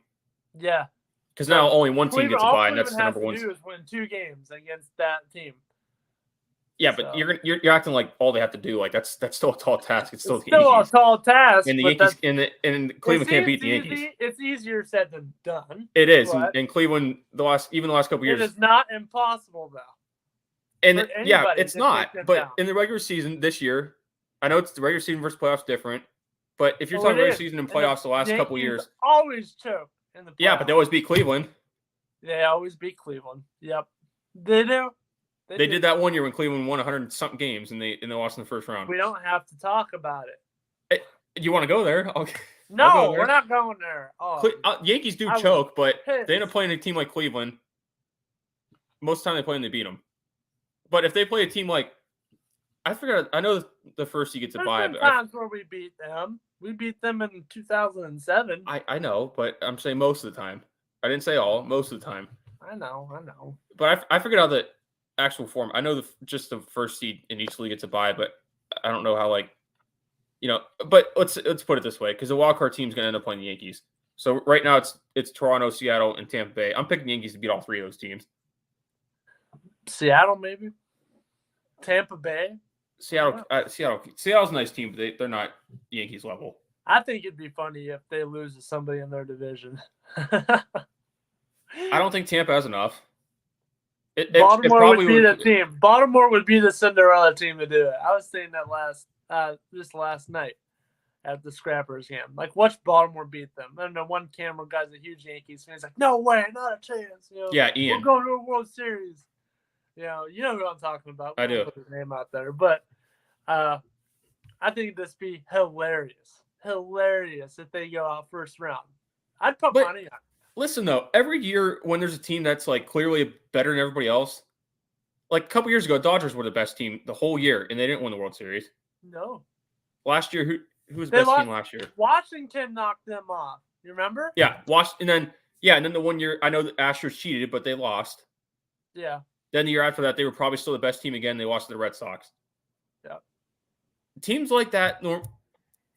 Yeah, because now only one team gets a bye, and that's the number one. All Cleveland has to do is win 2 games against that team. Yeah, but you're acting like all they have to do, like that's still a tall task. It's still a tall task. And the Yankees and Cleveland can't beat the Yankees. It's easier said than done. It is, and Cleveland the last couple years. It is not impossible though. And yeah, it's not. But in the regular season this year, I know it's the regular season versus playoffs different. But if you're talking regular season and playoffs the last couple years, always choke in the playoffs. Yeah, but they always beat Cleveland. They always beat Cleveland. Yep, they do. They did that one year when Cleveland won 100-something games and they lost in the first round. We don't have to talk about it. You want to go there? Okay. No, we're not going there. Yankees do choke, but they end up playing a team like Cleveland. Most of the time they play and they beat them. But if they play a team like, I know the first you get to buy. There's been times where we beat them. We beat them in 2007. I know, but I'm saying most of the time. I didn't say all. Most of the time. I know. But I figured out the actual form. I know just the first seed in each league gets a bye, but I don't know how But let's put it this way, because the wild card team is going to end up playing the Yankees. So right now it's Toronto, Seattle, and Tampa Bay. I'm picking the Yankees to beat all 3 of those teams. Seattle, maybe. Tampa Bay. Seattle's a nice team, but they're not Yankees level. I think it'd be funny if they lose to somebody in their division. I don't think Tampa has enough. Baltimore would be the would. team. Baltimore would be the Cinderella team to do it. I was saying that last night at the Scrappers game. Like, watch Baltimore beat them. And the one camera guy's a huge Yankees fan. He's like, no way, not a chance. Yeah, Ian. We're going to a World Series. You know who I'm talking about. I do. Put his name out there. But I think this be hilarious. Hilarious if they go out first round. I'd put money on. Listen, though, every year when there's a team that's like clearly better than everybody else, like a couple years ago, Dodgers were the best team the whole year, and they didn't win the World Series. No. Last year, who was the best team last year? Washington knocked them off. You remember? Yeah, and then the one year, I know the Astros cheated, but they lost. Yeah. Then the year after that, they were probably still the best team again. They lost to the Red Sox. Yeah. Teams like that,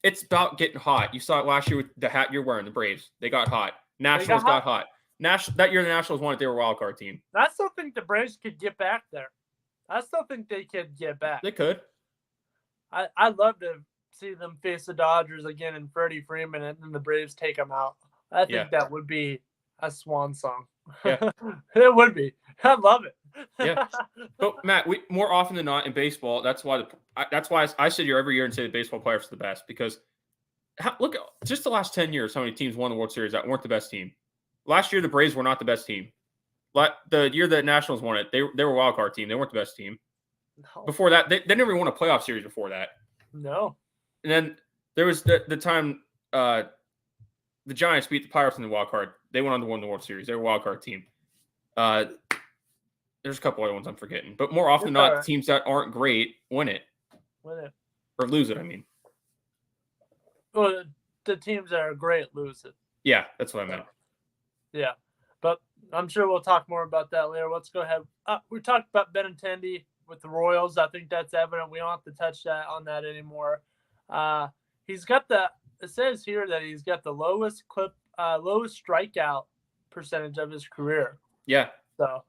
it's about getting hot. You saw it last year with the hat you're wearing, the Braves. They got hot. Nationals got hot. That year the Nationals won it. They were a wild card team. I still think the Braves could get back there. I still think they could get back. They could. I'd love to see them face the Dodgers again and Freddie Freeman and then the Braves take them out. I think that would be a swan song. Yeah. It would be. I'd love it. Yeah. But Matt, we more often than not in baseball, that's why I sit here every year and say the baseball players are the best because look, just the last 10 years, how many teams won the World Series that weren't the best team. Last year, the Braves were not the best team. The year the Nationals won it, they were a wild card team. They weren't the best team. No. Before that, they never even won a playoff series before that. No. And then there was the time the Giants beat the Pirates in the wild card. They went on to win the World Series. They were a wild card team. There's a couple other ones I'm forgetting. But more often than not, teams that aren't great win it. Or lose it, I mean. Well, the teams that are great lose it. Yeah, that's what I meant. Yeah. But I'm sure we'll talk more about that later. Let's go ahead. We talked about Benintendi with the Royals. I think that's evident. We don't have to touch on that anymore. He's got it says here that he's got the lowest strikeout percentage of his career. Yeah. So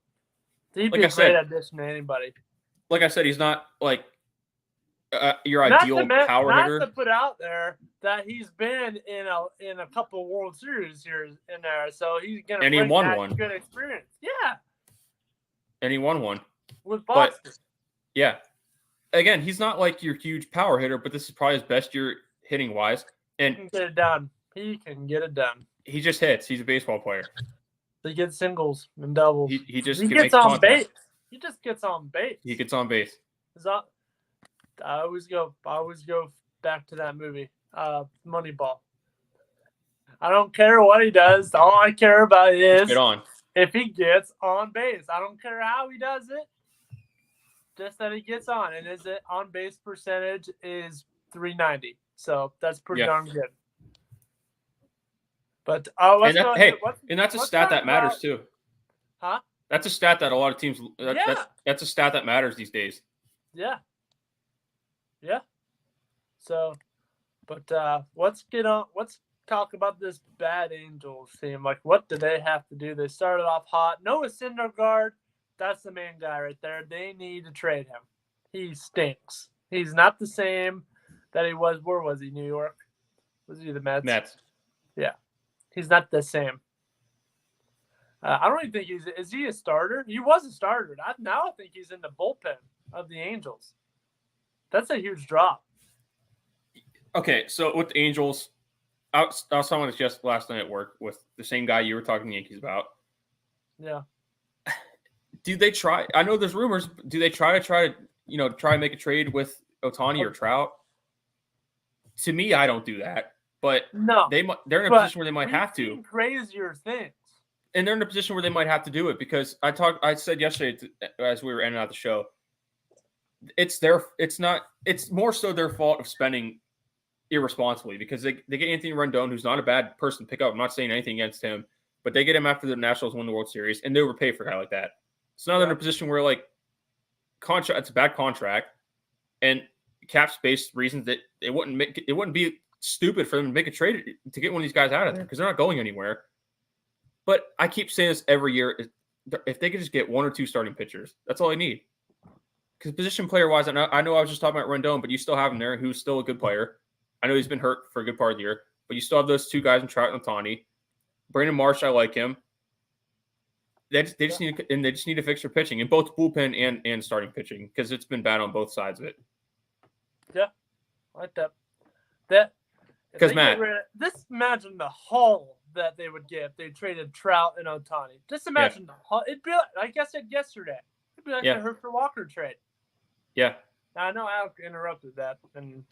he'd be a great addition to anybody. Like I said, he's not like your ideal power hitter. Not to put out there that he's been in a couple World Series here in there, so he's gonna bring that good experience. Yeah. And he won one with Boston. But, yeah. Again, he's not like your huge power hitter, but this is probably his best year hitting wise. And he can get it done. He can get it done. He just hits. He's a baseball player. He gets singles and doubles. He gets on base. He just gets on base. He gets on base. I always go back to that movie, Moneyball. I don't care what he does. All I care about is if he gets on base. I don't care how he does it. Just that he gets on, and his on base percentage is .390. So that's pretty darn good. But that's a stat that matters too. Huh? That's a stat that a lot of teams. That's a stat that matters these days. Yeah. Yeah. So, but let's talk about this bad Angels team. Like, what do they have to do? They started off hot. Noah Syndergaard, that's the main guy right there. They need to trade him. He stinks. He's not the same that he was. Where was he? New York? Was he the Mets? Mets. Yeah. He's not the same. I don't even think is he a starter? He was a starter. Now I think he's in the bullpen of the Angels. That's a huge drop. Okay, so with the Angels, I was talking this just last night at work with the same guy you were talking to the Yankees about. Yeah. Do they try? I know there's rumors. Do they try and make a trade with Ohtani or Trout? To me, I don't do that. But no, they're in a position where they might have to. Crazier things. And they're in a position where they might have to do it because I said yesterday as we were ending out the show, it's more so their fault of spending irresponsibly because they get Anthony Rendon, who's not a bad person to pick up. I'm not saying anything against him, but they get him after the Nationals won the World Series and they overpay for a guy like that. So now they're in a position where it's a bad contract and cap space reasons that it wouldn't be stupid for them to make a trade to get one of these guys out of there because they're not going anywhere. But I keep saying this every year. If they could just get one or two starting pitchers, that's all I need. Because position player-wise, I know I was just talking about Rendon, but you still have him there, who's still a good player. I know he's been hurt for a good part of the year, but you still have those two guys in Trout and Ohtani. Brandon Marsh, I like him. they just need to fix their pitching in both bullpen and starting pitching because it's been bad on both sides of it. Yeah, I like that. That because Matt, just imagine the haul that they would get if they traded Trout and Ohtani. Just imagine the haul. It'd be like I said yesterday. It'd be like the Herschel Walker trade. Yeah. Now, I know Alec interrupted that and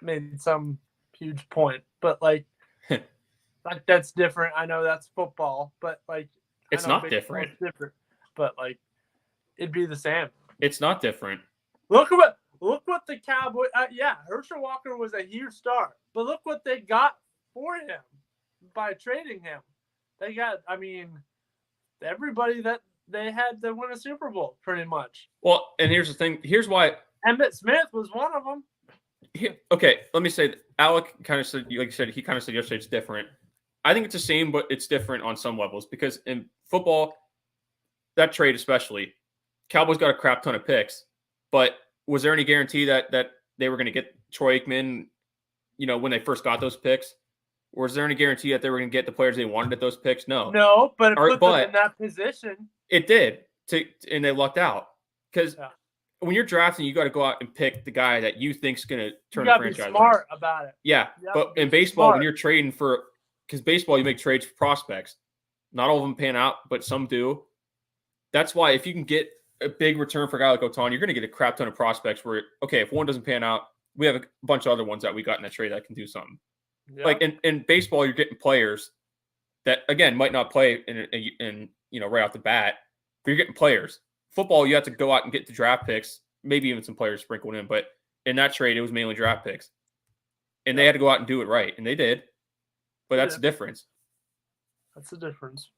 made some huge point, but like that's different. I know that's football, but like it's not different. It's different, but like it'd be the same. It's not different. Look what the Cowboys. Herschel Walker was a huge star, but look what they got for him by trading him. They got, everybody that they had to win a Super Bowl, pretty much. Well, and here's the thing. Here's why. Emmitt Smith was one of them. Okay, let me say, Alec kind of said, like you said, he kind of said yesterday it's different. I think it's the same, but it's different on some levels because in football, that trade especially, Cowboys got a crap ton of picks, but was there any guarantee that they were going to get Troy Aikman, when they first got those picks? Or was there any guarantee that they were going to get the players they wanted at those picks? No. No, but it put them in that position. It did, and they lucked out. Because when you're drafting, you got to go out and pick the guy that you think's going to turn the franchise. You got to be smart about it. Yeah, but in baseball, when you're trading because baseball, you make trades for prospects. Not all of them pan out, but some do. That's why if you can get a big return for a guy like Ohtani, you're going to get a crap ton of prospects where, okay, if one doesn't pan out, we have a bunch of other ones that we got in that trade that can do something. Yeah. Like in baseball, you're getting players that, again, might not play in right off the bat, but you're getting players. Football, you have to go out and get the draft picks, maybe even some players sprinkled in, but in that trade, it was mainly draft picks. And they had to go out and do it right, and they did. But that's the difference. That's the difference.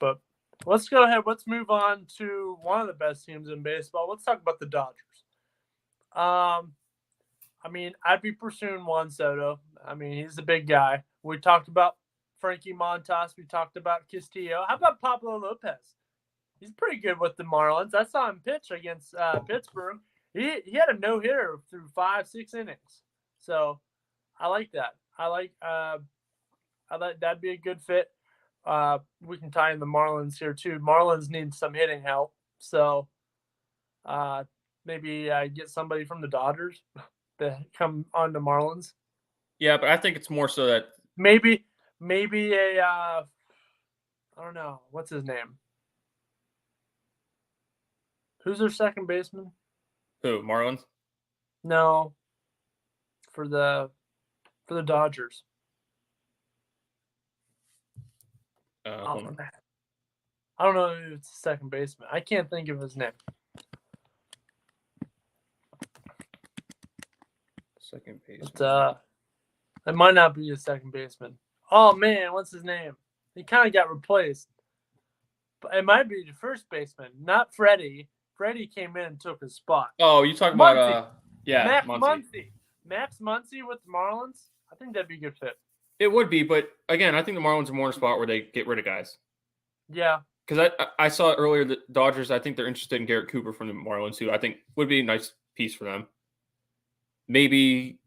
But let's go ahead. Let's move on to one of the best teams in baseball. Let's talk about the Dodgers. I'd be pursuing Juan Soto. He's the big guy. We talked about Frankie Montas. We talked about Castillo. How about Pablo Lopez? He's pretty good with the Marlins. I saw him pitch against Pittsburgh. He had a no-hitter through 5-6 innings. So I like that. I like that'd be a good fit. We can tie in the Marlins here too. Marlins need some hitting help. So maybe get somebody from the Dodgers to come on the Marlins. Yeah, but I think it's more so that maybe a I don't know, what's his name? Who's their second baseman? Who, Marlins? No. For the Dodgers. Hold on. I don't know if it's the second baseman. I can't think of his name. Second baseman. But, it might not be a second baseman. Oh man, what's his name? He kind of got replaced. But it might be the first baseman, not Freddie. Freddie came in and took his spot. Oh, you talking about Max Muncy. Max Muncy with the Marlins. I think that'd be a good fit. It would be, but again, I think the Marlins are more in a spot where they get rid of guys. Yeah. Because I saw earlier the Dodgers, I think they're interested in Garrett Cooper from the Marlins, who I think would be a nice piece for them. Maybe,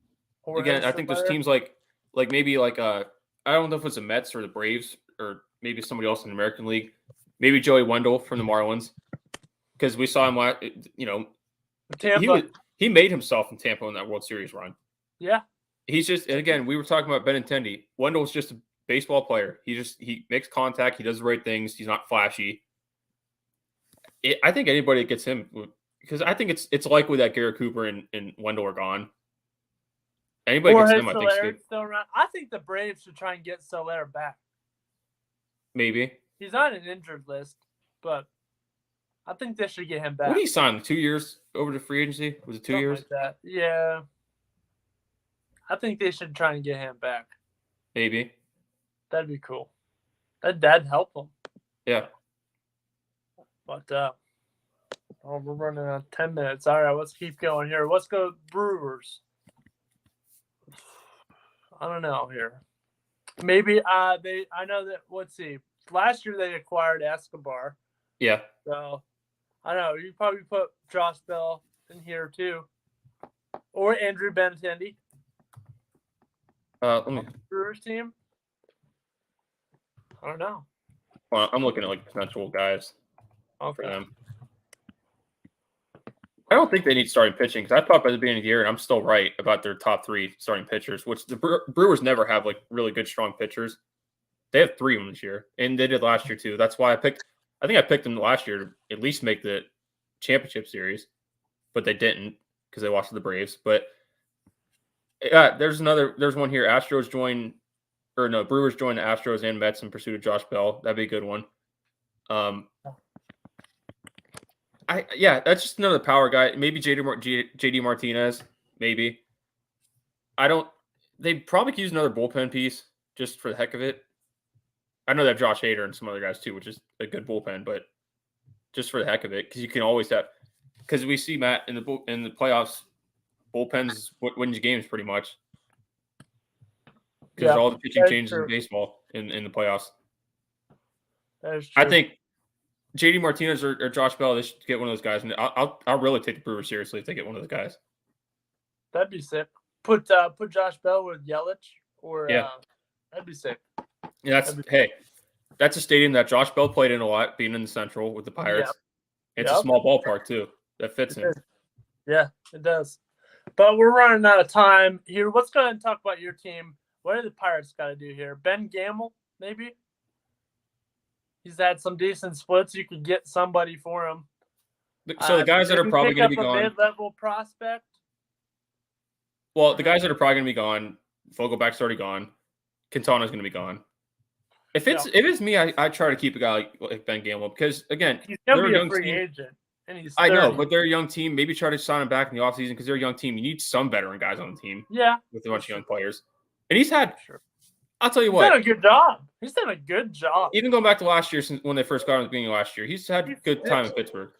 again, I think there's teams like maybe I don't know if it's the Mets or the Braves or maybe somebody else in the American League. Maybe Joey Wendell from the Marlins. Because we saw him, Tampa. He made himself in Tampa in that World Series run. Yeah. He's just, and again, we were talking about Benintendi. Wendell's just a baseball player. He makes contact. He does the right things. He's not flashy. I think anybody that gets him, because I think it's likely that Garrett Cooper and Wendell are gone. Anybody gets him, I think. Still around. I think the Braves should try and get Soler back. Maybe. He's on an injured list, but I think they should get him back. What did he sign? 2 years over to free agency? Was it 2 years? Like that. Yeah. I think they should try and get him back. Maybe. That'd be cool. That'd help him. Yeah. But we're running on 10 minutes. All right, let's keep going here. Let's go Brewers. I don't know here. Maybe I know that, let's see. Last year they acquired Escobar. Yeah. So I don't know. You probably put Josh Bell in here too. Or Andrew Benintendi. Let me. Brewers team. I don't know. Well, I'm looking at like potential guys for them. I don't think they need starting pitching because I thought by the beginning of the year, and I'm still right about their top 3 starting pitchers, which the Brewers never have like really good strong pitchers. They have 3 of them this year, and they did last year too. That's why I think I picked them last year to at least make the championship series, but they didn't because they lost to the Braves. But yeah, there's one here. Brewers join the Astros and Mets in pursuit of Josh Bell. That'd be a good one. That's just another power guy. Maybe JD Martinez. Maybe. They probably could use another bullpen piece just for the heck of it. I know they have Josh Hader and some other guys too, which is a good bullpen, but just for the heck of it, because you can always have. Because we see Matt in the playoffs, bullpens wins games pretty much. Because all the pitching changes in baseball in the playoffs. That is true. I think JD Martinez or Josh Bell, they should get one of those guys, and I'll really take the Brewers seriously if they get one of those guys. That'd be sick. Put Josh Bell with Yelich, or that'd be sick. Yeah, that's a stadium that Josh Bell played in a lot, being in the Central with the Pirates. Yep. It's a small ballpark too. That fits in. Yeah, it does. But we're running out of time here. Let's go ahead and talk about your team. What do the Pirates got to do here? Ben Gamble, maybe? He's had some decent splits. You could get somebody for him. So the guys that are probably going to be gone. Mid-level prospect. Well, the guys that are probably going to be gone. Vogelback's already gone. Quintana's going to be gone. If it's me, I try to keep a guy like Ben Gamble because again, they're a young free agent, and he's 30. I know, but they're a young team. Maybe try to sign him back in the offseason because they're a young team. You need some veteran guys on the team. Yeah, with a bunch of young players, and he's had. Sure. I'll tell you what. He's done a good job. He's done a good job. Even going back to last year, since when they first got him at the beginning of last year, he's had good time in Pittsburgh.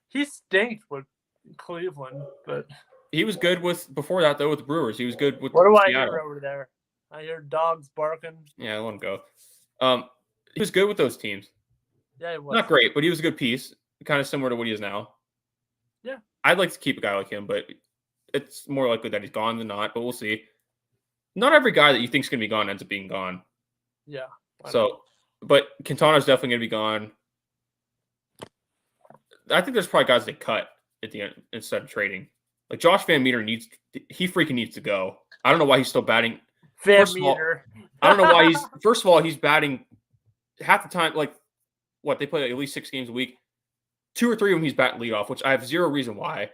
He stinked with Cleveland, but he was good before that though with the Brewers. He was good with. What do Seattle. I hear over there? I hear dogs barking. Yeah, I let him go. He was good with those teams. Yeah, he was. Not great, but he was a good piece. Kind of similar to what he is now. Yeah. I'd like to keep a guy like him, but it's more likely that he's gone than not, but we'll see. Not every guy that you think is going to be gone ends up being gone. Yeah. But Quintana's definitely going to be gone. I think there's probably guys they cut at the end instead of trading. Like Josh Van Meter freaking needs to go. I don't know why he's still batting. Van Meter. I don't know why first of all, he's batting half the time. Like what, they play at least 6 games a week. 2 or 3 of them he's batting leadoff, which I have zero reason why.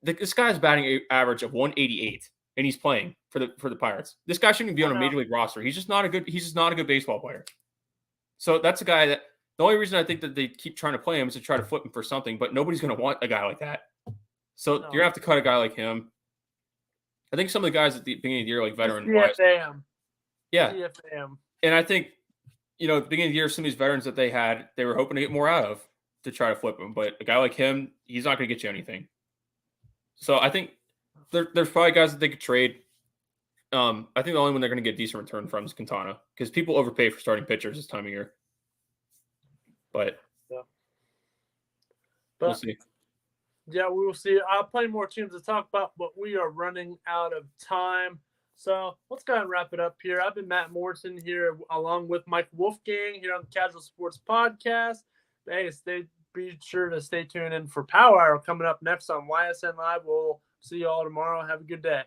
This guy's batting an average of 188, and he's playing for the Pirates. This guy shouldn't be on a major league roster. He's just not a good baseball player. So that's a guy that the only reason I think that they keep trying to play him is to try to flip him for something, but nobody's going to want a guy like that. So you're going to have to cut a guy like him. I think some of the guys at the beginning of the year, like veteran wise. Yeah. CFM. And I think, at the beginning of the year, some of these veterans that they had, they were hoping to get more out of to try to flip him. But a guy like him, he's not going to get you anything. So I think there's probably guys that they could trade. I think the only one they're going to get decent return from is Quintana because people overpay for starting pitchers this time of year. But we'll see. Yeah, we will see. I'll plenty more teams to talk about, but we are running out of time. So let's go ahead and wrap it up here. I've been Matt Morrison here along with Mike Wolfgang here on the Casual Sports Podcast. Hey, be sure to stay tuned in for Power Hour coming up next on YSN Live. We'll see you all tomorrow. Have a good day.